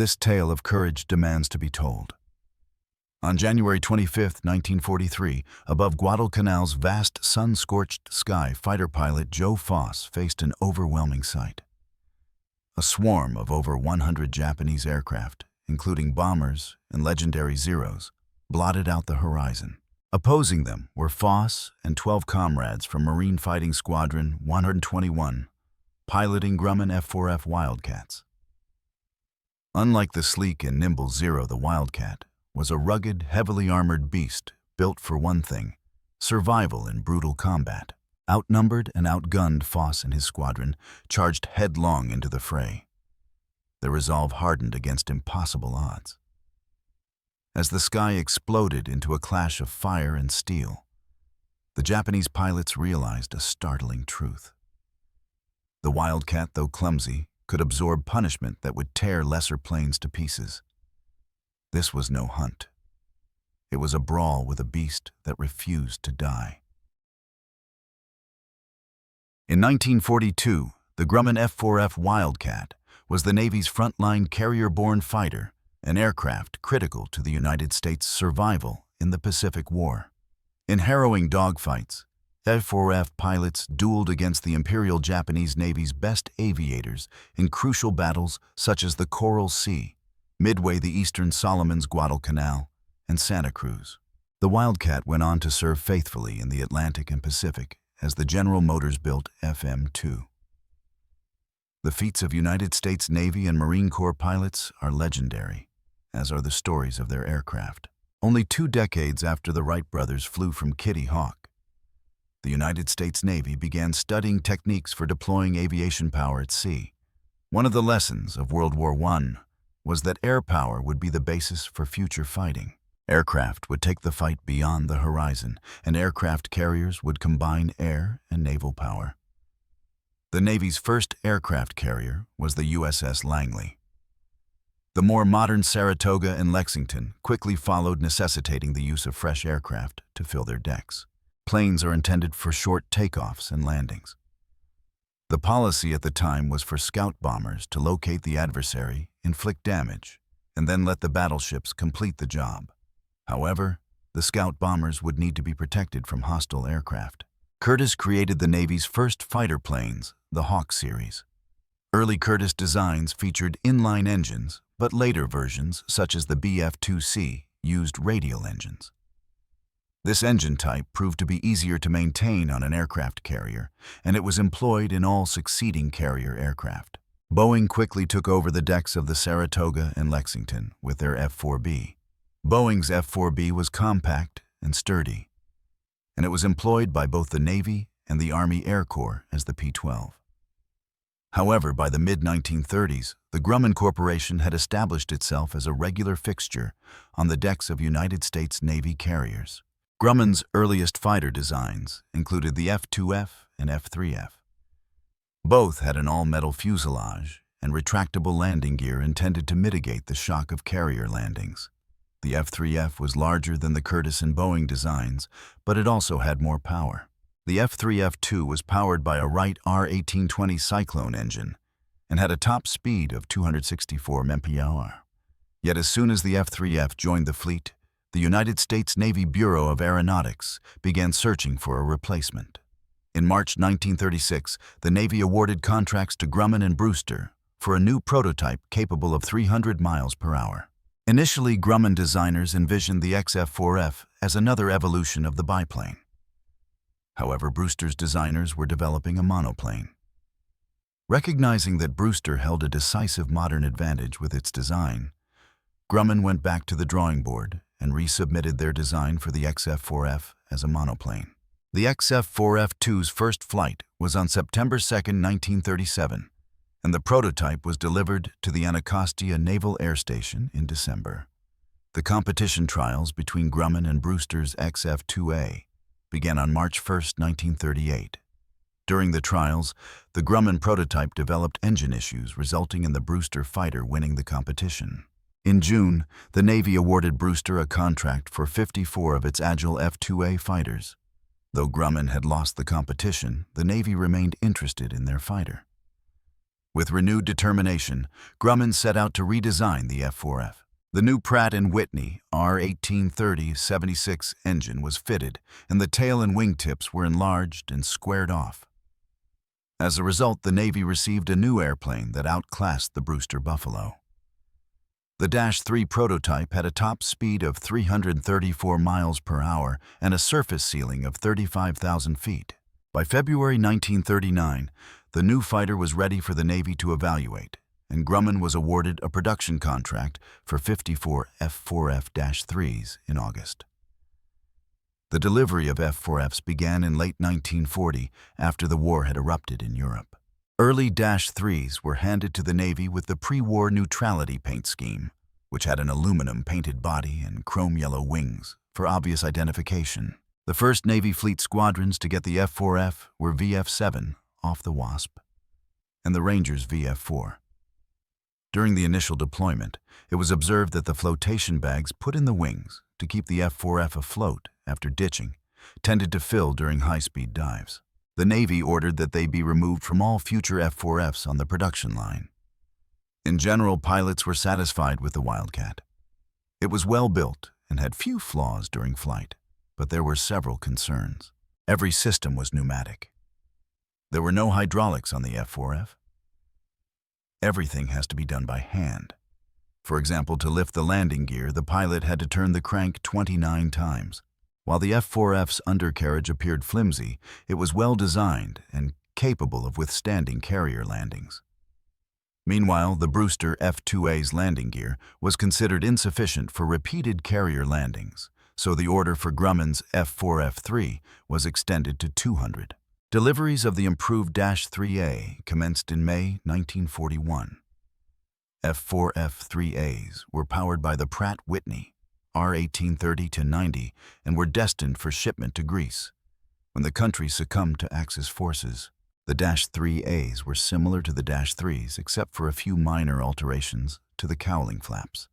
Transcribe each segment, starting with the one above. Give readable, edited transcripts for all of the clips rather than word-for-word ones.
this tale of courage demands to be told. On January 25, 1943, above Guadalcanal's vast sun-scorched sky, fighter pilot Joe Foss faced an overwhelming sight. A swarm of over 100 Japanese aircraft, including bombers and legendary Zeros, blotted out the horizon. Opposing them were Foss and 12 comrades from Marine Fighting Squadron 121, piloting Grumman F4F Wildcats. Unlike the sleek and nimble Zero, the Wildcat was a rugged, heavily armored beast built for one thing: survival in brutal combat. Outnumbered and outgunned, Foss and his squadron charged headlong into the fray. Their resolve hardened against impossible odds. As the sky exploded into a clash of fire and steel, the Japanese pilots realized a startling truth. The Wildcat, though clumsy, could absorb punishment that would tear lesser planes to pieces. This was no hunt. It was a brawl with a beast that refused to die. In 1942, the Grumman F4F Wildcat was the Navy's frontline carrier-borne fighter, an aircraft critical to the United States' survival in the Pacific War. In harrowing dogfights, F4F pilots dueled against the Imperial Japanese Navy's best aviators in crucial battles such as the Coral Sea, Midway, the Eastern Solomons, Guadalcanal, and Santa Cruz. The Wildcat went on to serve faithfully in the Atlantic and Pacific as the General Motors-built FM-2. The feats of United States Navy and Marine Corps pilots are legendary, as are the stories of their aircraft. Only 2 decades after the Wright brothers flew from Kitty Hawk, the United States Navy began studying techniques for deploying aviation power at sea. One of the lessons of World War I was that air power would be the basis for future fighting. Aircraft would take the fight beyond the horizon, and aircraft carriers would combine air and naval power. The Navy's first aircraft carrier was the USS Langley. The more modern Saratoga and Lexington quickly followed, necessitating the use of fresh aircraft to fill their decks. Planes are intended for short takeoffs and landings. The policy at the time was for scout bombers to locate the adversary, inflict damage, and then let the battleships complete the job. However, the scout bombers would need to be protected from hostile aircraft. Curtiss created the Navy's first fighter planes, the Hawk series. Early Curtiss designs featured inline engines, but later versions, such as the BF-2C, used radial engines. This engine type proved to be easier to maintain on an aircraft carrier, and it was employed in all succeeding carrier aircraft. Boeing quickly took over the decks of the Saratoga and Lexington with their F-4B. Boeing's F-4B was compact and sturdy, and it was employed by both the Navy and the Army Air Corps as the P-12. However, by the mid-1930s, the Grumman Corporation had established itself as a regular fixture on the decks of United States Navy carriers. Grumman's earliest fighter designs included the F-2F and F-3F. Both had an all-metal fuselage and retractable landing gear intended to mitigate the shock of carrier landings. The F-3F was larger than the Curtiss and Boeing designs, but it also had more power. The F-3F-2 was powered by a Wright R-1820 Cyclone engine and had a top speed of 264 mph. Yet as soon as the F-3F joined the fleet, the United States Navy Bureau of Aeronautics began searching for a replacement. In March 1936, the Navy awarded contracts to Grumman and Brewster for a new prototype capable of 300 miles per hour. Initially, Grumman designers envisioned the XF-4F as another evolution of the biplane. However, Brewster's designers were developing a monoplane. Recognizing that Brewster held a decisive modern advantage with its design, Grumman went back to the drawing board and resubmitted their design for the XF-4F as a monoplane. The XF-4F-2's first flight was on September 2, 1937, and the prototype was delivered to the Anacostia Naval Air Station in December. The competition trials between Grumman and Brewster's XF-2A began on March 1, 1938. During the trials, the Grumman prototype developed engine issues, resulting in the Brewster fighter winning the competition. In June, the Navy awarded Brewster a contract for 54 of its Agile F-2A fighters. Though Grumman had lost the competition, the Navy remained interested in their fighter. With renewed determination, Grumman set out to redesign the F4F. The new Pratt & Whitney R1830-76 engine was fitted, and the tail and wingtips were enlarged and squared off. As a result, the Navy received a new airplane that outclassed the Brewster Buffalo. The Dash 3 prototype had a top speed of 334 miles per hour and a surface ceiling of 35,000 feet. By February 1939, the new fighter was ready for the Navy to evaluate, and Grumman was awarded a production contract for 54 F4F-3s in August. The delivery of F4Fs began in late 1940 after the war had erupted in Europe. Early Dash 3s were handed to the Navy with the pre-war neutrality paint scheme, which had an aluminum painted body and chrome yellow wings for obvious identification. The first Navy fleet squadrons to get the F4F were VF-7 off the Wasp and the Ranger's VF-4. During the initial deployment, it was observed that the flotation bags put in the wings to keep the F4F afloat after ditching tended to fill during high-speed dives. The Navy ordered that they be removed from all future F4Fs on the production line. In general, pilots were satisfied with the Wildcat. It was well built and had few flaws during flight, but there were several concerns. Every system was pneumatic. There were no hydraulics on the F4F. Everything has to be done by hand. For example, to lift the landing gear, the pilot had to turn the crank 29 times. While the F4F's undercarriage appeared flimsy, it was well designed and capable of withstanding carrier landings. Meanwhile, the Brewster F2A's landing gear was considered insufficient for repeated carrier landings, so the order for Grumman's F4F3 was extended to 200. Deliveries of the improved Dash 3A commenced in May 1941. F4F3As were powered by the Pratt Whitney R1830-90 and were destined for shipment to Greece. When the country succumbed to Axis forces, the Dash 3As were similar to the Dash 3s except for a few minor alterations to the cowling flaps.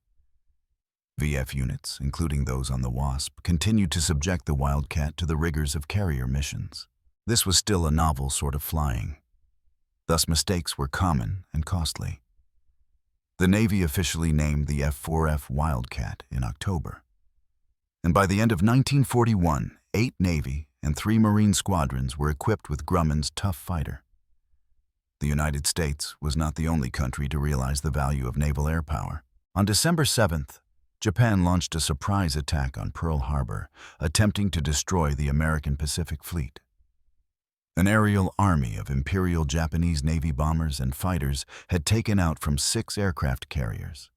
VF units, including those on the Wasp, continued to subject the Wildcat to the rigors of carrier missions. This was still a novel sort of flying. Thus, mistakes were common and costly. The Navy officially named the F4F Wildcat in October. And by the end of 1941, 8 Navy and 3 Marine squadrons were equipped with Grumman's tough fighter. The United States was not the only country to realize the value of naval air power. On December 7th, Japan launched a surprise attack on Pearl Harbor, attempting to destroy the American Pacific Fleet. An aerial army of Imperial Japanese Navy bombers and fighters had taken out from 6 aircraft carriers.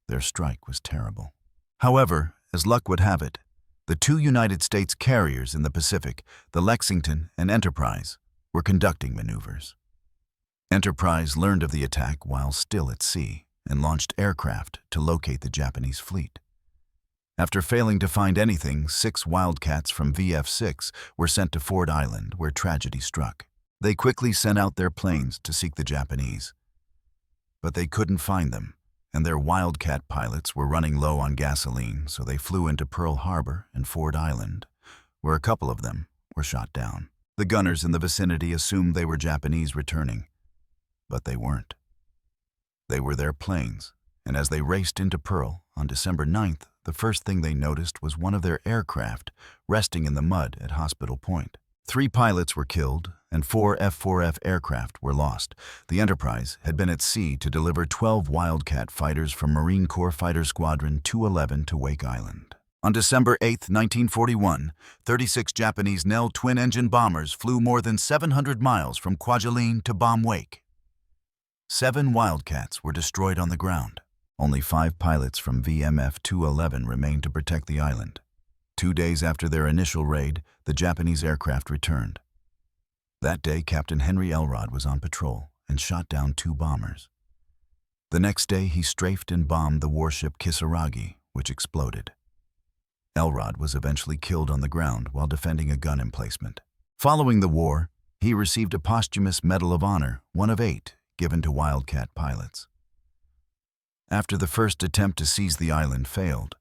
Their strike was terrible. However, as luck would have it, the 2 United States carriers in the Pacific, the Lexington and Enterprise, were conducting maneuvers. Enterprise learned of the attack while still at sea and launched aircraft to locate the Japanese fleet. After failing to find anything, 6 Wildcats from VF-6 were sent to Ford Island, where tragedy struck. They quickly sent out their planes to seek the Japanese. But they couldn't find them, and their Wildcat pilots were running low on gasoline, so they flew into Pearl Harbor and Ford Island, where a couple of them were shot down. The gunners in the vicinity assumed they were Japanese returning, but they weren't. They were their planes, and as they raced into Pearl on December 9th, the first thing they noticed was one of their aircraft resting in the mud at Hospital Point. 3 pilots were killed and 4 F4F aircraft were lost. The Enterprise had been at sea to deliver 12 Wildcat fighters from Marine Corps Fighter Squadron 211 to Wake Island. On December 8, 1941, 36 Japanese Nell twin-engine bombers flew more than 700 miles from Kwajalein to bomb Wake. 7 Wildcats were destroyed on the ground. Only 5 pilots from VMF 211 remained to protect the island. 2 days after their initial raid, the Japanese aircraft returned. That day, Captain Henry Elrod was on patrol and shot down 2 bombers. The next day, he strafed and bombed the warship Kisaragi, which exploded. Elrod was eventually killed on the ground while defending a gun emplacement. Following the war, he received a posthumous Medal of Honor, one of 8, given to Wildcat pilots. After the first attempt to seize the island failed,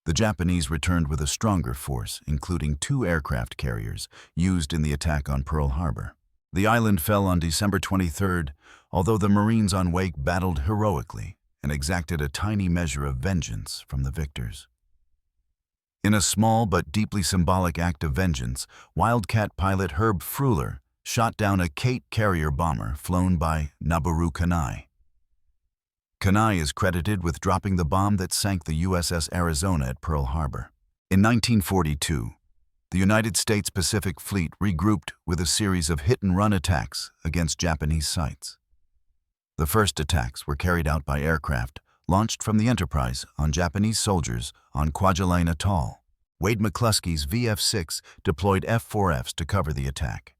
the Japanese returned with a stronger force, including 2 aircraft carriers used in the attack on Pearl Harbor. The island fell on December 23rd, although the Marines on Wake battled heroically and exacted a tiny measure of vengeance from the victors. In a small but deeply symbolic act of vengeance, Wildcat pilot Herb Fruehler shot down a Kate carrier bomber flown by Nabaru Kanai. Kanai is credited with dropping the bomb that sank the USS Arizona at Pearl Harbor. In 1942, the United States Pacific Fleet regrouped with a series of hit-and-run attacks against Japanese sites. The first attacks were carried out by aircraft launched from the Enterprise on Japanese soldiers on Kwajalein Atoll. Wade McCluskey's VF-6 deployed F4Fs to cover the attack.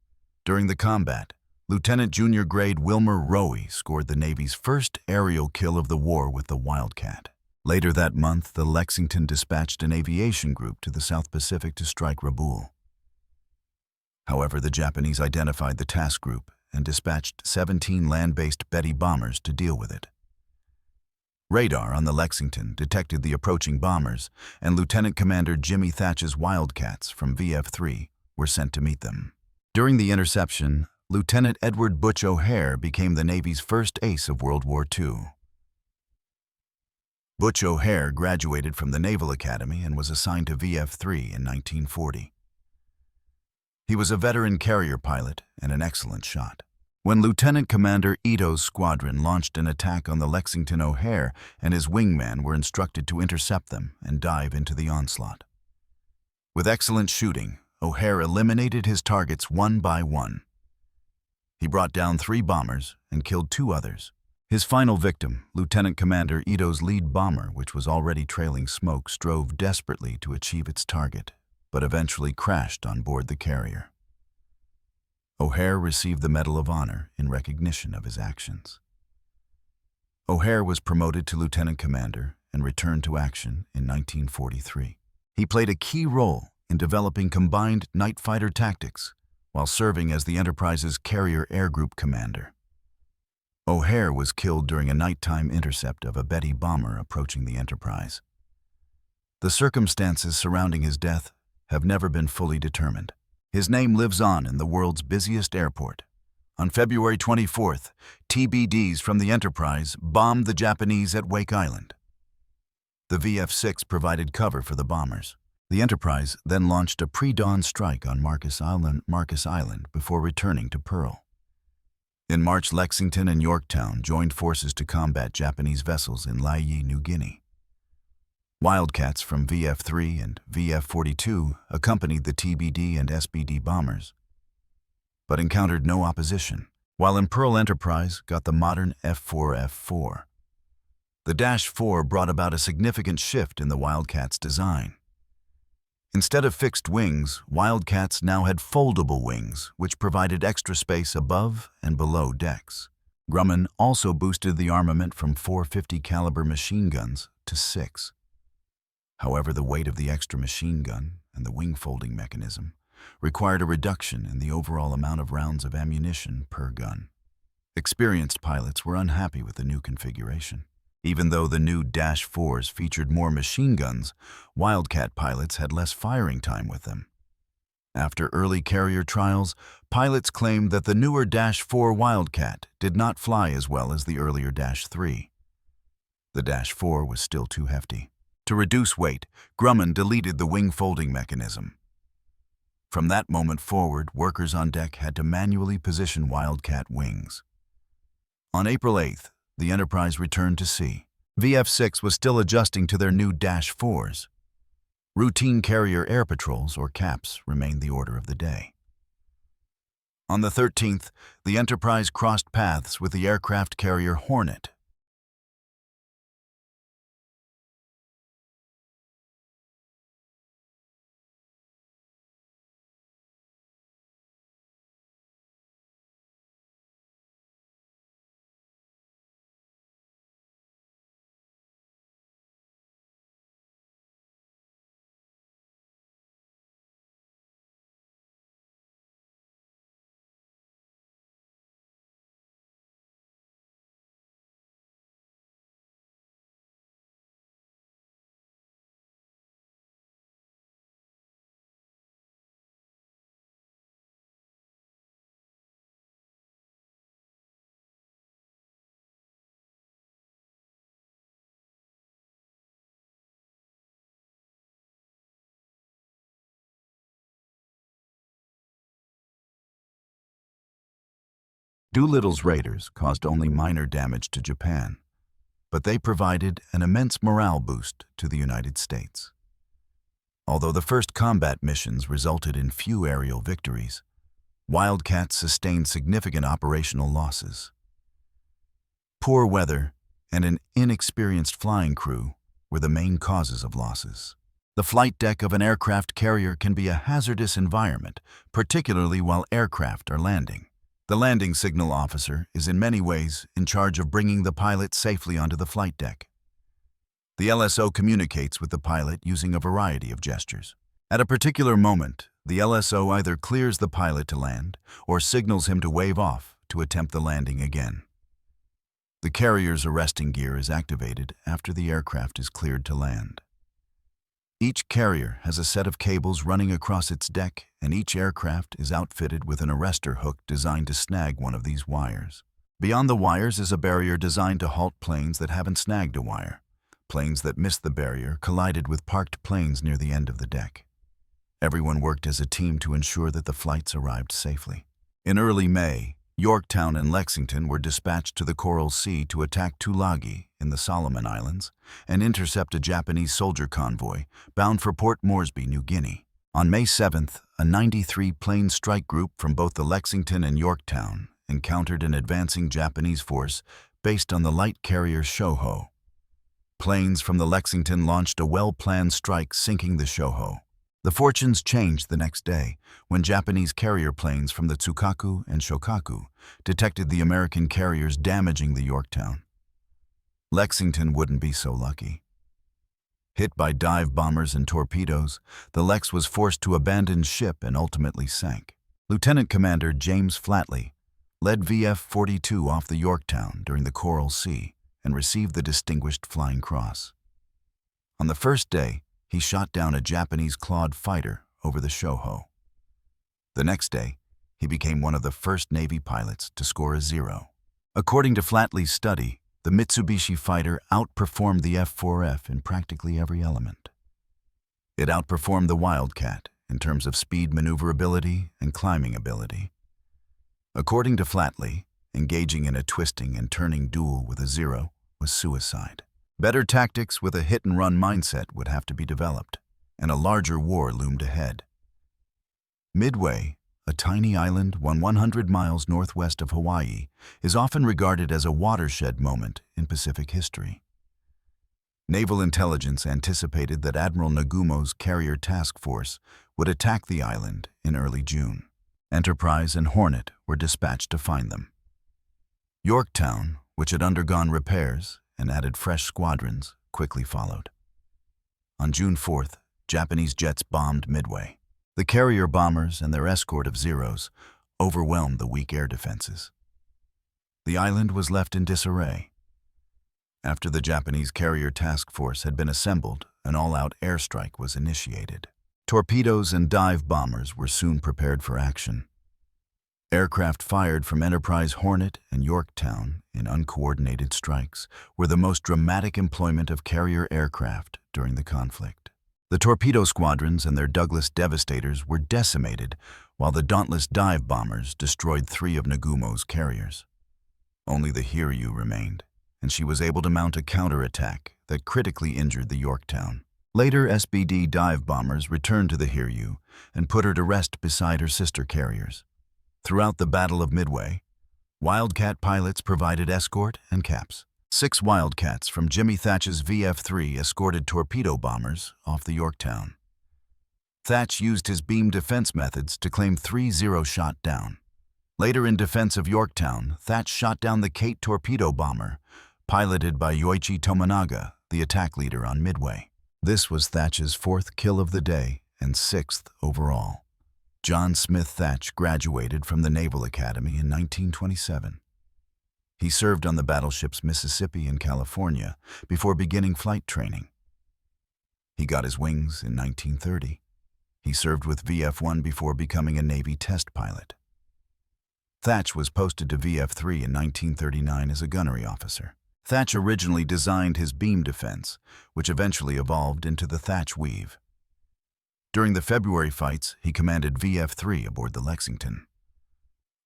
During the combat, Lieutenant Junior Grade Wilmer Rowe scored the Navy's first aerial kill of the war with the Wildcat. Later that month, the Lexington dispatched an aviation group to the South Pacific to strike Rabaul. However, the Japanese identified the task group and dispatched 17 land-based Betty bombers to deal with it. Radar on the Lexington detected the approaching bombers, and Lieutenant Commander Jimmy Thatch's Wildcats from VF-3 were sent to meet them. During the interception, Lieutenant Edward Butch O'Hare became the Navy's first ace of World War II. Butch O'Hare graduated from the Naval Academy and was assigned to VF-3 in 1940. He was a veteran carrier pilot and an excellent shot. When Lieutenant Commander Ito's squadron launched an attack on the Lexington, O'Hare and his wingman were instructed to intercept them and dive into the onslaught. With excellent shooting, O'Hare eliminated his targets one by one. He brought down 3 bombers and killed 2 others. His final victim, Lieutenant Commander Ito's lead bomber, which was already trailing smoke, strove desperately to achieve its target, but eventually crashed on board the carrier. O'Hare received the Medal of Honor in recognition of his actions. O'Hare was promoted to lieutenant commander and returned to action in 1943. He played a key role in developing combined night fighter tactics while serving as the Enterprise's carrier air group commander. O'Hare was killed during a nighttime intercept of a Betty bomber approaching the Enterprise. The circumstances surrounding his death have never been fully determined. His name lives on in the world's busiest airport. On February 24th, TBDs from the Enterprise bombed the Japanese at Wake Island. The VF-6 provided cover for the bombers. The Enterprise then launched a pre-dawn strike on Marcus Island before returning to Pearl. In March, Lexington and Yorktown joined forces to combat Japanese vessels in Laie, New Guinea. Wildcats from VF-3 and VF-42 accompanied the TBD and SBD bombers, but encountered no opposition, while Pearl Enterprise got the modern F4F4. The Dash-4 brought about a significant shift in the Wildcat's design. Instead of fixed wings, Wildcats now had foldable wings, which provided extra space above and below decks. Grumman also boosted the armament from 450 caliber machine guns to 6. However, the weight of the extra machine gun and the wing folding mechanism required a reduction in the overall amount of rounds of ammunition per gun. Experienced pilots were unhappy with the new configuration. Even though the new Dash-4s featured more machine guns, Wildcat pilots had less firing time with them. After early carrier trials, pilots claimed that the newer Dash-4 Wildcat did not fly as well as the earlier Dash-3. The Dash-4 was still too hefty. To reduce weight, Grumman deleted the wing folding mechanism. From that moment forward, workers on deck had to manually position Wildcat wings. On April 8th, the Enterprise returned to sea. VF-6 was still adjusting to their new Dash-4s. Routine carrier air patrols, or CAPs, remained the order of the day. On the 13th, the Enterprise crossed paths with the aircraft carrier Hornet. Doolittle's raiders caused only minor damage to Japan, but they provided an immense morale boost to the United States. Although the first combat missions resulted in few aerial victories, Wildcat sustained significant operational losses. Poor weather and an inexperienced flying crew were the main causes of losses. The flight deck of an aircraft carrier can be a hazardous environment, particularly while aircraft are landing. The landing signal officer is in many ways in charge of bringing the pilot safely onto the flight deck. The LSO communicates with the pilot using a variety of gestures. At a particular moment, the LSO either clears the pilot to land or signals him to wave off to attempt the landing again. The carrier's arresting gear is activated after the aircraft is cleared to land. Each carrier has a set of cables running across its deck, and each aircraft is outfitted with an arrestor hook designed to snag one of these wires. Beyond the wires is a barrier designed to halt planes that haven't snagged a wire. Planes that missed the barrier collided with parked planes near the end of the deck. Everyone worked as a team to ensure that the flights arrived safely. In early May, Yorktown and Lexington were dispatched to the Coral Sea to attack Tulagi in the Solomon Islands and intercept a Japanese soldier convoy bound for Port Moresby, New Guinea. On May 7th, a 93-plane strike group from both the Lexington and Yorktown encountered an advancing Japanese force based on the light carrier Shoho. Planes from the Lexington launched a well-planned strike, sinking the Shoho. The fortunes changed the next day when Japanese carrier planes from the Tsukaku and Shokaku detected the American carriers damaging the Yorktown. Lexington wouldn't be so lucky. Hit by dive bombers and torpedoes, the Lex was forced to abandon ship and ultimately sank. Lieutenant Commander James Flatley led VF-42 off the Yorktown during the Coral Sea and received the Distinguished Flying Cross. On the first day, he shot down a Japanese Clawed fighter over the Shoho. The next day, he became one of the first Navy pilots to score a 0. According to Flatley's study, the Mitsubishi fighter outperformed the F4F in practically every element. It outperformed the Wildcat in terms of speed maneuverability and climbing ability. According to Flatley, engaging in a twisting and turning duel with a 0 was suicide. Better tactics with a hit-and-run mindset would have to be developed, and a larger war loomed ahead. Midway, a tiny island 100 miles northwest of Hawaii, is often regarded as a watershed moment in Pacific history. Naval intelligence anticipated that Admiral Nagumo's carrier task force would attack the island in early June. Enterprise and Hornet were dispatched to find them. Yorktown, which had undergone repairs and added fresh squadrons, quickly followed. On June 4th, Japanese jets bombed Midway. The carrier bombers and their escort of Zeros overwhelmed the weak air defenses. The island was left in disarray. After the Japanese carrier task force had been assembled, an all-out airstrike was initiated. Torpedoes and dive bombers were soon prepared for action. Aircraft fired from Enterprise Hornet and Yorktown in uncoordinated strikes were the most dramatic employment of carrier aircraft during the conflict. The torpedo squadrons and their Douglas Devastators were decimated, while the dauntless dive bombers destroyed 3 of Nagumo's carriers. Only the Hiryu remained, and she was able to mount a counterattack that critically injured the Yorktown. Later, SBD dive bombers returned to the Hiryu and put her to rest beside her sister carriers. Throughout the Battle of Midway, Wildcat pilots provided escort and caps. 6 Wildcats from Jimmy Thatch's VF-3 escorted torpedo bombers off the Yorktown. Thatch used his beam defense methods to claim 3 0 shot down. Later in defense of Yorktown, Thatch shot down the Kate torpedo bomber, piloted by Yoichi Tominaga, the attack leader on Midway. This was Thatch's 4th kill of the day and 6th overall. John Smith Thatch graduated from the Naval Academy in 1927. He served on the battleships Mississippi and California before beginning flight training. He got his wings in 1930. He served with VF-1 before becoming a Navy test pilot. Thatch was posted to VF-3 in 1939 as a gunnery officer. Thatch originally designed his beam defense, which eventually evolved into the Thatch Weave. During the February fights, he commanded VF-3 aboard the Lexington.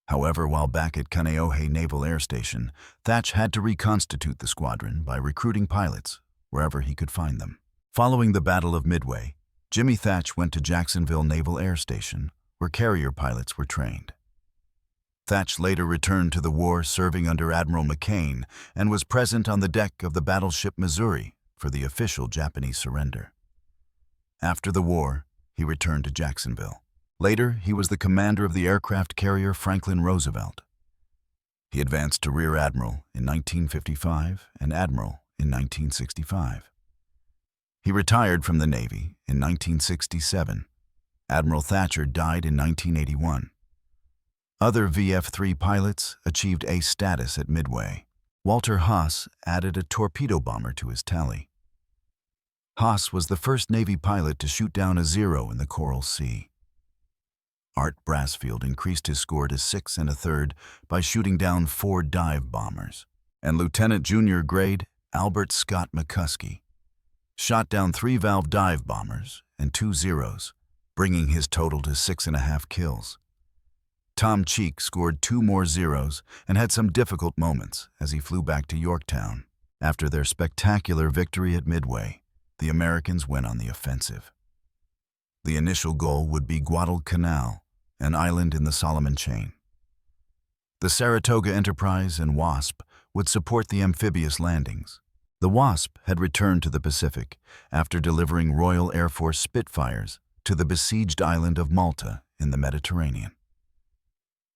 However, while back at Kaneohe Naval Air Station, Thatch had to reconstitute the squadron by recruiting pilots wherever he could find them. Following the Battle of Midway, Jimmy Thatch went to Jacksonville Naval Air Station, where carrier pilots were trained. Thatch later returned to the war serving under Admiral McCain and was present on the deck of the battleship Missouri for the official Japanese surrender. After the war, he returned to Jacksonville. Later, he was the commander of the aircraft carrier Franklin Roosevelt. He advanced to Rear Admiral in 1955 and Admiral in 1965. He retired from the Navy in 1967. Admiral Thatcher died in 1981. Other VF-3 pilots achieved ace status at Midway. Walter Haas added a torpedo bomber to his tally. Haas was the first Navy pilot to shoot down a Zero in the Coral Sea. Art Brassfield increased his score to 6 1/3 by shooting down 4 dive bombers. And Lieutenant Junior Grade Albert Scott McCuskey shot down 3 valve dive bombers and 2 Zeros, bringing his total to 6.5 kills. Tom Cheek scored 2 more Zeros and had some difficult moments as he flew back to Yorktown. After their spectacular victory at Midway, the Americans went on the offensive. The initial goal would be Guadalcanal, an island in the Solomon Chain. The Saratoga Enterprise and Wasp would support the amphibious landings. The Wasp had returned to the Pacific after delivering Royal Air Force Spitfires to the besieged island of Malta in the Mediterranean.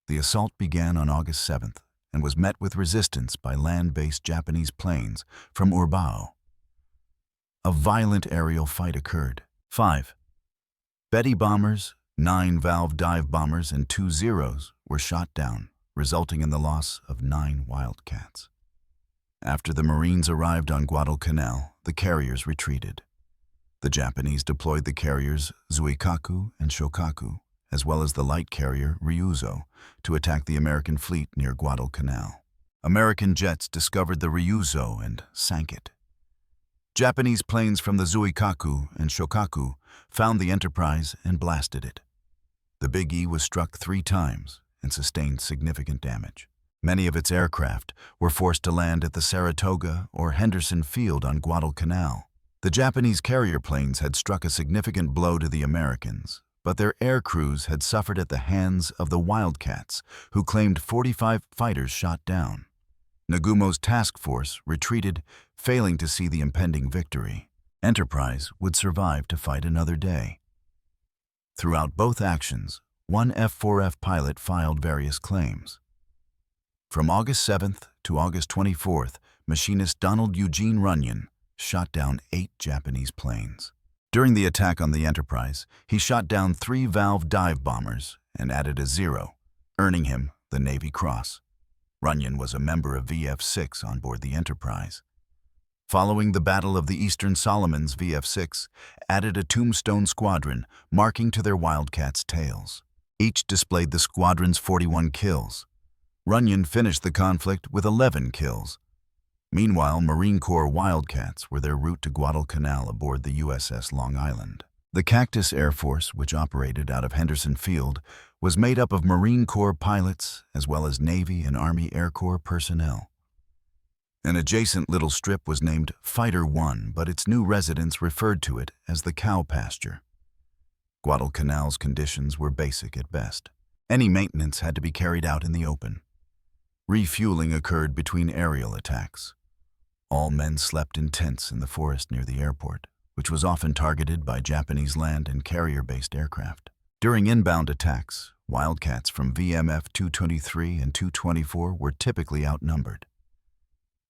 The assault began on August 7th and was met with resistance by land-based Japanese planes from Urbao. A violent aerial fight occurred. 5 Betty bombers, 9 valve dive bombers, and 2 Zeros were shot down, resulting in the loss of 9 Wildcats. After the Marines arrived on Guadalcanal, the carriers retreated. The Japanese deployed the carriers Zuikaku and Shokaku, as well as the light carrier Ryuzo, to attack the American fleet near Guadalcanal. American jets discovered the Ryuzo and sank it. Japanese planes from the Zuikaku and Shokaku found the Enterprise and blasted it. The Big E was struck 3 times and sustained significant damage. Many of its aircraft were forced to land at the Saratoga or Henderson Field on Guadalcanal. The Japanese carrier planes had struck a significant blow to the Americans, but their air crews had suffered at the hands of the Wildcats, who claimed 45 fighters shot down. Nagumo's task force retreated, failing to see the impending victory. Enterprise would survive to fight another day. Throughout both actions, one F4F pilot filed various claims. From August 7th to August 24th, machinist Donald Eugene Runyon shot down 8 Japanese planes. During the attack on the Enterprise, he shot down 3 valve dive bombers and added a Zero, earning him the Navy Cross. Runyon was a member of VF-6 on board the Enterprise. Following the Battle of the Eastern Solomons, VF-6 added a Tombstone Squadron, marking to their Wildcats' tails. Each displayed the squadron's 41 kills. Runyon finished the conflict with 11 kills. Meanwhile, Marine Corps Wildcats were their route to Guadalcanal aboard the USS Long Island. The Cactus Air Force, which operated out of Henderson Field, was made up of Marine Corps pilots as well as Navy and Army Air Corps personnel. An adjacent little strip was named Fighter 1, but its new residents referred to it as the cow pasture. Guadalcanal's conditions were basic at best. Any maintenance had to be carried out in the open. Refueling occurred between aerial attacks. All men slept in tents in the forest near the airport, which was often targeted by Japanese land and carrier-based aircraft. During inbound attacks, Wildcats from VMF 223 and 224 were typically outnumbered.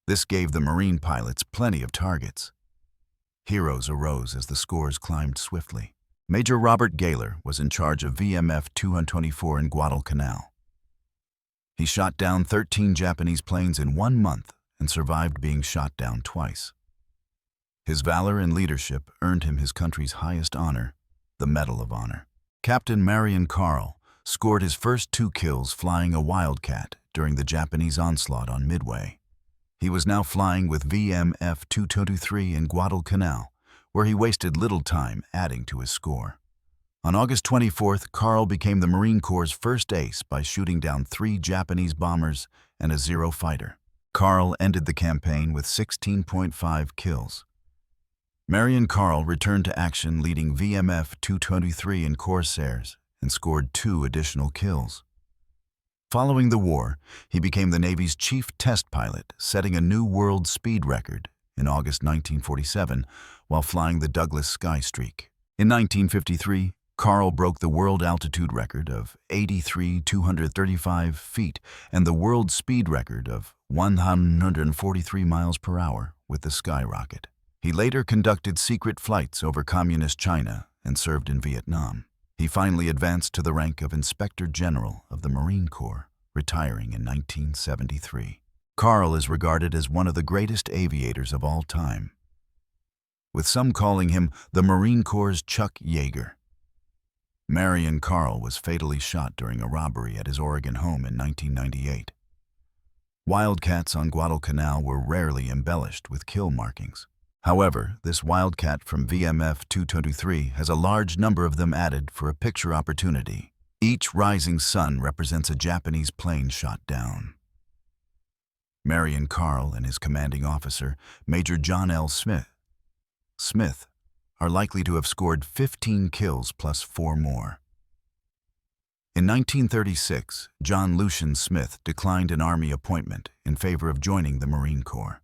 This gave the Marine pilots plenty of targets. Heroes arose as the scores climbed swiftly. Major Robert Gaylor was in charge of VMF 224 in Guadalcanal. He shot down 13 Japanese planes in 1 month and survived being shot down twice. His valor and leadership earned him his country's highest honor, the Medal of Honor. Captain Marion Carl scored his first 2 kills flying a Wildcat during the Japanese onslaught on Midway. He was now flying with VMF 223 in Guadalcanal, where he wasted little time adding to his score. On August 24th, Carl became the Marine Corps' first ace by shooting down 3 Japanese bombers and a Zero fighter. Carl ended the campaign with 16.5 kills. Marion Carl returned to action leading VMF 223 in Corsairs and scored 2 additional kills. Following the war, he became the Navy's chief test pilot, setting a new world speed record in August 1947 while flying the Douglas Sky Streak. In 1953, Carl broke the world altitude record of 83,235 feet and the world speed record of 143 miles per hour with the Skyrocket. He later conducted secret flights over communist China and served in Vietnam. He finally advanced to the rank of Inspector General of the Marine Corps, retiring in 1973. Carl is regarded as one of the greatest aviators of all time, with some calling him the Marine Corps' Chuck Yeager. Marion Carl was fatally shot during a robbery at his Oregon home in 1998. Wildcats on Guadalcanal were rarely embellished with kill markings. However, this Wildcat from VMF 223 has a large number of them added for a picture opportunity. Each rising sun represents a Japanese plane shot down. Marion Carl and his commanding officer, Major John L. Smith, are likely to have scored 15 kills plus 4 more. In 1936, John Lucian Smith declined an Army appointment in favor of joining the Marine Corps.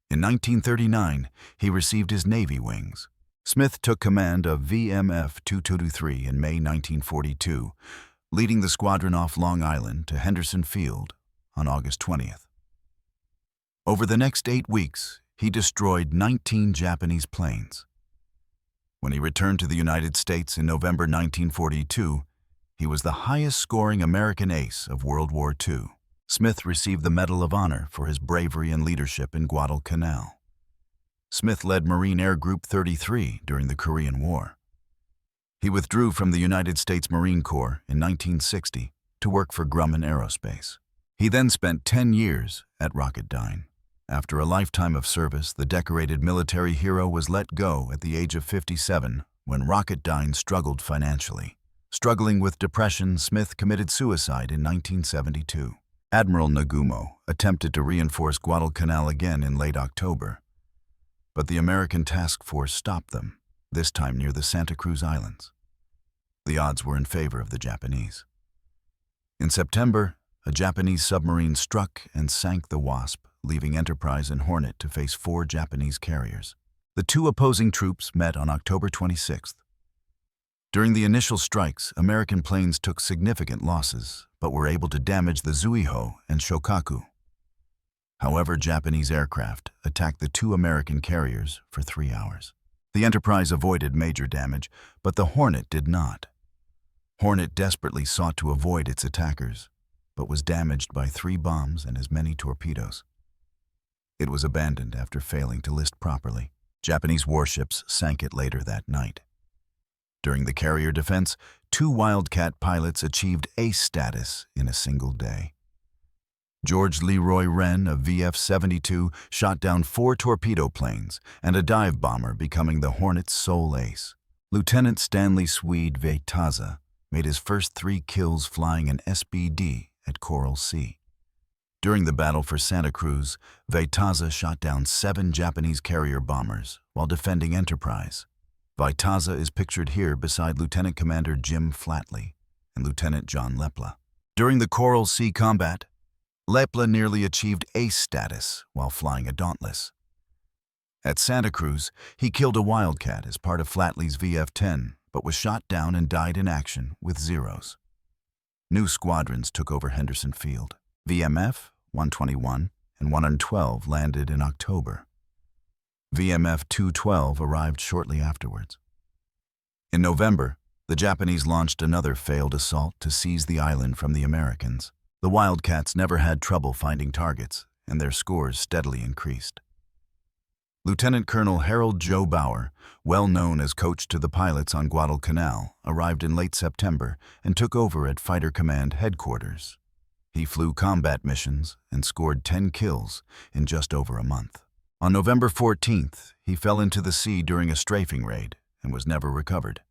In 1939, he received his Navy wings. Smith took command of VMF 223 in May 1942, leading the squadron off Long Island to Henderson Field on August 20th. Over the next 8 weeks, he destroyed 19 Japanese planes. When he returned to the United States in November 1942, he was the highest-scoring American ace of World War II. Smith received the Medal of Honor for his bravery and leadership in Guadalcanal. Smith led Marine Air Group 33 during the Korean War. He withdrew from the United States Marine Corps in 1960 to work for Grumman Aerospace. He then spent 10 years at Rocketdyne. After a lifetime of service, the decorated military hero was let go at the age of 57 when Rocketdyne struggled financially. Struggling with depression, Smith committed suicide in 1972. Admiral Nagumo attempted to reinforce Guadalcanal again in late October, but the American task force stopped them, this time near the Santa Cruz Islands. The odds were in favor of the Japanese. In September, a Japanese submarine struck and sank the Wasp, leaving Enterprise and Hornet to face 4 Japanese carriers. The 2 opposing troops met on October 26th. During the initial strikes, American planes took significant losses, but were able to damage the Zuiho and Shokaku. However, Japanese aircraft attacked the 2 American carriers for 3 hours. The Enterprise avoided major damage, but the Hornet did not. Hornet desperately sought to avoid its attackers, but was damaged by 3 bombs and as many torpedoes. It was abandoned after failing to list properly. Japanese warships sank it later that night. During the carrier defense, 2 Wildcat pilots achieved ace status in a single day. George Leroy Wren of VF-72 shot down 4 torpedo planes and a dive bomber, becoming the Hornet's sole ace. Lieutenant Stanley Swede Veitaza made his first 3 kills flying an SBD at Coral Sea. During the battle for Santa Cruz, Veitaza shot down 7 Japanese carrier bombers while defending Enterprise. Veitaza is pictured here beside Lieutenant Commander Jim Flatley and Lieutenant John Lepla. During the Coral Sea combat, Lepla nearly achieved ace status while flying a Dauntless. At Santa Cruz, he killed a Wildcat as part of Flatley's VF-10, but was shot down and died in action with Zeros. New squadrons took over Henderson Field. VMF 121 and 112 landed in October. VMF 212 arrived shortly afterwards. In November, the Japanese launched another failed assault to seize the island from the Americans. The Wildcats never had trouble finding targets, and their scores steadily increased. Lieutenant Colonel Harold Joe Bauer, well known as coach to the pilots on Guadalcanal, arrived in late September and took over at Fighter Command Headquarters. He flew combat missions and scored 10 kills in just over a month. On November 14th, he fell into the sea during a strafing raid and was never recovered.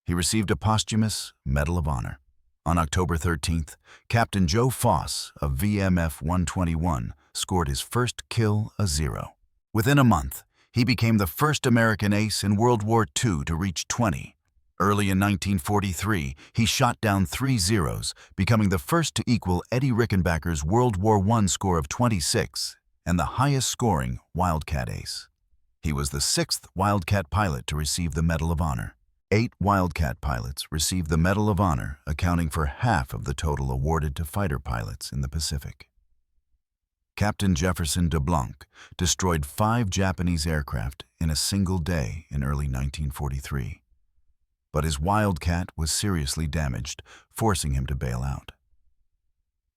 he received a posthumous Medal of Honor. On October 13th, Captain Joe Foss of VMF 121 scored his first kill, a zero. Within a month, he became the first American ace in World War II to reach 20. Early in 1943, he shot down 3 zeros, becoming the first to equal Eddie Rickenbacker's World War I score of 26 and the highest-scoring Wildcat ace. He was the 6th Wildcat pilot to receive the Medal of Honor. 8 Wildcat pilots received the Medal of Honor, accounting for half of the total awarded to fighter pilots in the Pacific. Captain Jefferson DeBlanc destroyed 5 Japanese aircraft in a single day in early 1943. But his Wildcat was seriously damaged, forcing him to bail out.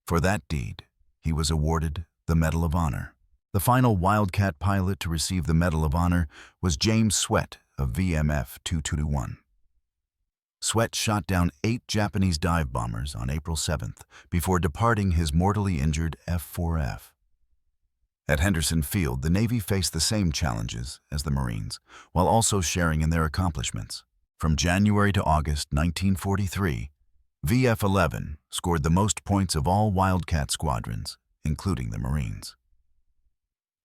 For that deed, he was awarded the Medal of Honor. The final Wildcat pilot to receive the Medal of Honor was James Sweat of VMF 221. Sweat shot down 8 Japanese dive bombers on April 7th before departing his mortally injured F4F. At Henderson Field, the Navy faced the same challenges as the Marines, while also sharing in their accomplishments. From January to August 1943, VF-11 scored the most points of all Wildcat squadrons, including the Marines.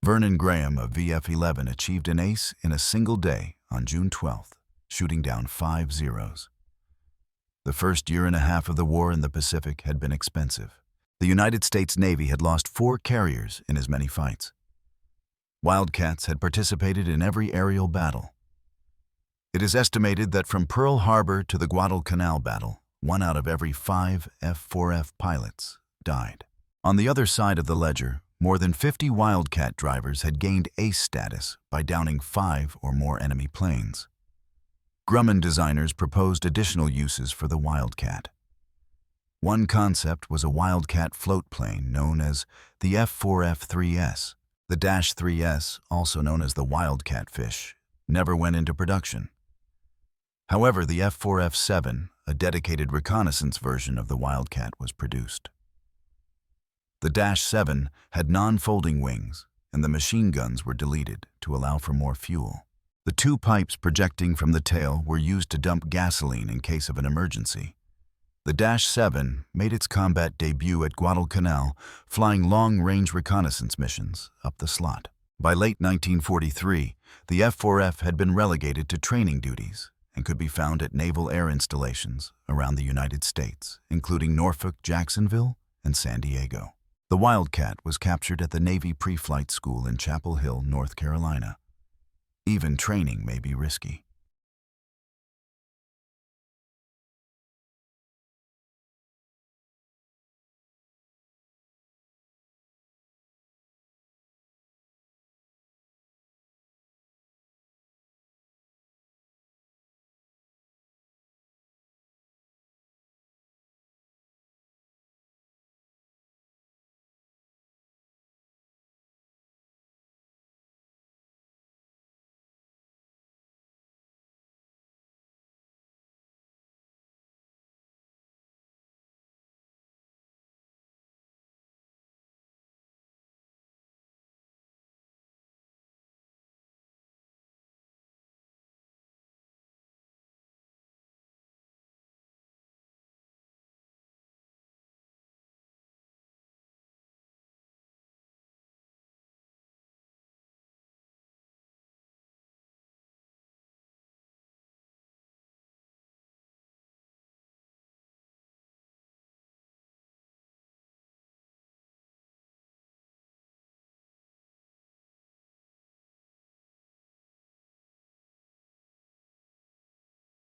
Vernon Graham of VF-11 achieved an ace in a single day on June 12th, shooting down 5 zeros. The first year and a half of the war in the Pacific had been expensive. The United States Navy had lost 4 carriers in as many fights. Wildcats had participated in every aerial battle. It is estimated that from Pearl Harbor to the Guadalcanal battle, 1 out of every 5 F4F pilots died. On the other side of the ledger, more than 50 Wildcat drivers had gained ace status by downing 5 or more enemy planes. Grumman designers proposed additional uses for the Wildcat. One concept was a Wildcat float plane known as the F4F-3S. The -3S, also known as the Wildcat fish, never went into production. However, the F4F-7, a dedicated reconnaissance version of the Wildcat, was produced. The -7 had non-folding wings, and the machine guns were deleted to allow for more fuel. The 2 pipes projecting from the tail were used to dump gasoline in case of an emergency. The -7 made its combat debut at Guadalcanal, flying long-range reconnaissance missions up the slot. By late 1943, the F4F had been relegated to training duties and could be found at naval air installations around the United States, including Norfolk, Jacksonville, and San Diego. The Wildcat was captured at the Navy Pre-Flight School in Chapel Hill, North Carolina. Even training may be risky.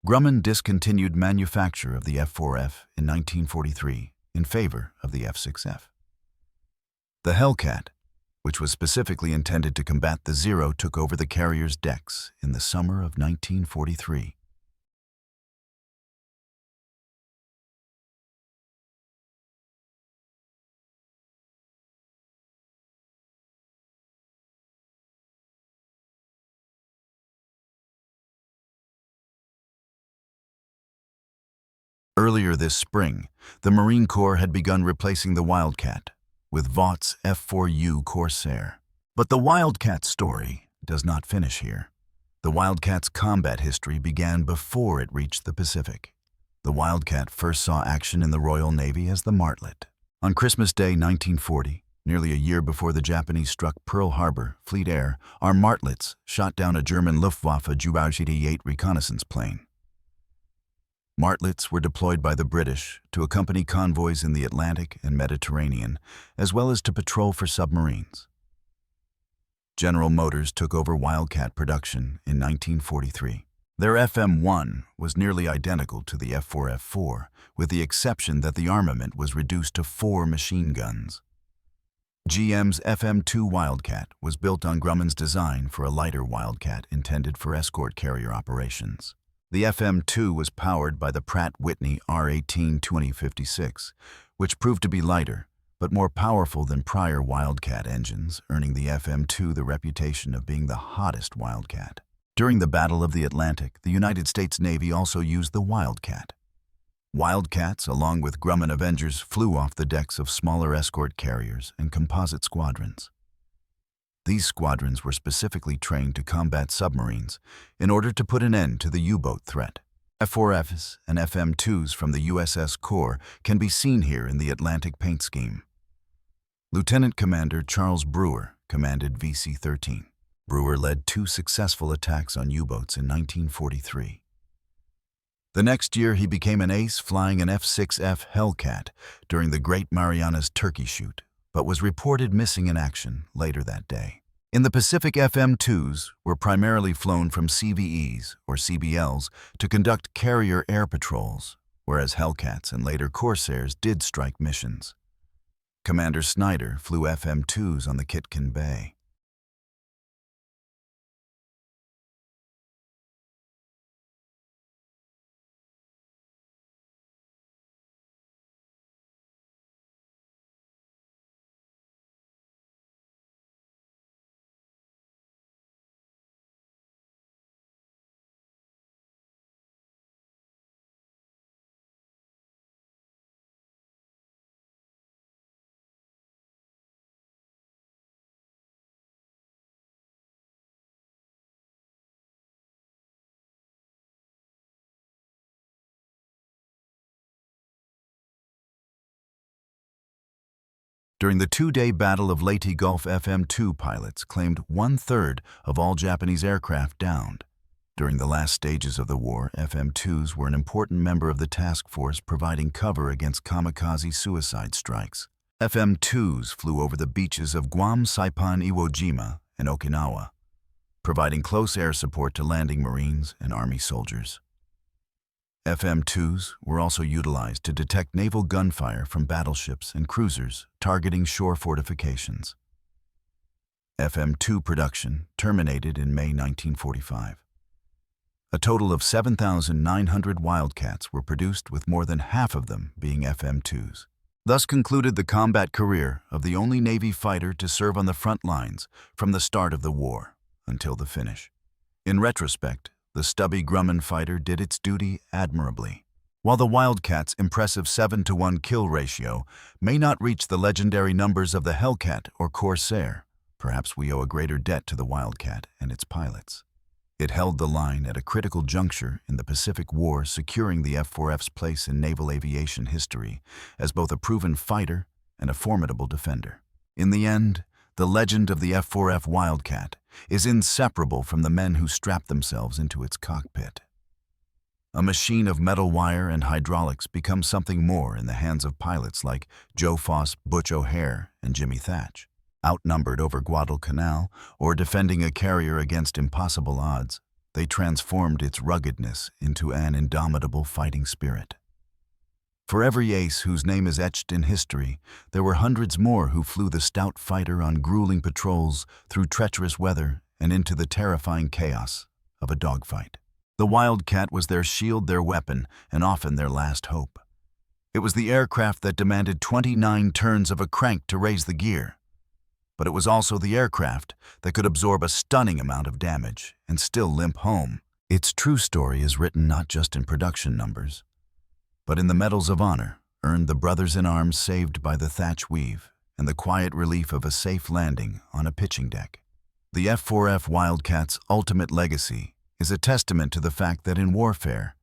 Grumman discontinued manufacture of the F4F in 1943 in favor of the F6F. The Hellcat, which was specifically intended to combat the Zero, took over the carrier's decks in the summer of 1943. Earlier this spring, the Marine Corps had begun replacing the Wildcat with Vaught's F4U Corsair. But the Wildcat story does not finish here. The Wildcat's combat history began before it reached the Pacific. The Wildcat first saw action in the Royal Navy as the Martlet. On Christmas Day 1940, nearly a year before the Japanese struck Pearl Harbor, Fleet Air, our Martlets shot down a German Luftwaffe Ju-88 reconnaissance plane. Martlets were deployed by the British to accompany convoys in the Atlantic and Mediterranean, as well as to patrol for submarines. General Motors took over Wildcat production in 1943. Their FM-1 was nearly identical to the F4F-4, with the exception that the armament was reduced to 4 machine guns. GM's FM-2 Wildcat was built on Grumman's design for a lighter Wildcat intended for escort carrier operations. The FM-2 was powered by the Pratt & Whitney R-18 2056, which proved to be lighter, but more powerful than prior Wildcat engines, earning the FM-2 the reputation of being the hottest Wildcat. During the Battle of the Atlantic, the United States Navy also used the Wildcat. Wildcats, along with Grumman Avengers, flew off the decks of smaller escort carriers and composite squadrons. These squadrons were specifically trained to combat submarines in order to put an end to the U-boat threat. F4Fs and FM-2s from the USS Corps can be seen here in the Atlantic paint scheme. Lieutenant Commander Charles Brewer commanded VC-13. Brewer led 2 successful attacks on U-boats in 1943. The next year, he became an ace flying an F-6F Hellcat during the Great Marianas Turkey Shoot, but was reported missing in action later that day. In the Pacific, FM-2s were primarily flown from CVEs, or CBLs, to conduct carrier air patrols, whereas Hellcats and later Corsairs did strike missions. Commander Snyder flew FM-2s on the Kitkin Bay. During the 2-day Battle of Leyte Gulf, FM-2 pilots claimed 1/3 of all Japanese aircraft downed. During the last stages of the war, FM-2s were an important member of the task force providing cover against kamikaze suicide strikes. FM-2s flew over the beaches of Guam, Saipan, Iwo Jima, and Okinawa, providing close air support to landing Marines and Army soldiers. FM-2s were also utilized to detect naval gunfire from battleships and cruisers targeting shore fortifications. FM-2 production terminated in May 1945. A total of 7,900 Wildcats were produced, with more than half of them being FM-2s. Thus concluded the combat career of the only Navy fighter to serve on the front lines from the start of the war until the finish. In retrospect, the stubby Grumman fighter did its duty admirably. While the Wildcat's impressive 7-to-1 kill ratio may not reach the legendary numbers of the Hellcat or Corsair, perhaps we owe a greater debt to the Wildcat and its pilots. It held the line at a critical juncture in the Pacific War, securing the F4F's place in naval aviation history as both a proven fighter and a formidable defender. In the end, the legend of the F4F Wildcat is inseparable from the men who strapped themselves into its cockpit. A machine of metal wire and hydraulics becomes something more in the hands of pilots like Joe Foss, Butch O'Hare, and Jimmy Thatch. Outnumbered over Guadalcanal or defending a carrier against impossible odds, they transformed its ruggedness into an indomitable fighting spirit. For every ace whose name is etched in history, there were hundreds more who flew the stout fighter on grueling patrols through treacherous weather and into the terrifying chaos of a dogfight. The Wildcat was their shield, their weapon, and often their last hope. It was the aircraft that demanded 29 turns of a crank to raise the gear. But it was also the aircraft that could absorb a stunning amount of damage and still limp home. Its true story is written not just in production numbers, but in the medals of honor earned the brothers-in-arms saved by the Thatch Weave and the quiet relief of a safe landing on a pitching deck. The F4F Wildcat's ultimate legacy is a testament to the fact that in warfare,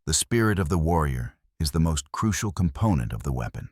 the spirit of the warrior is the most crucial component of the weapon.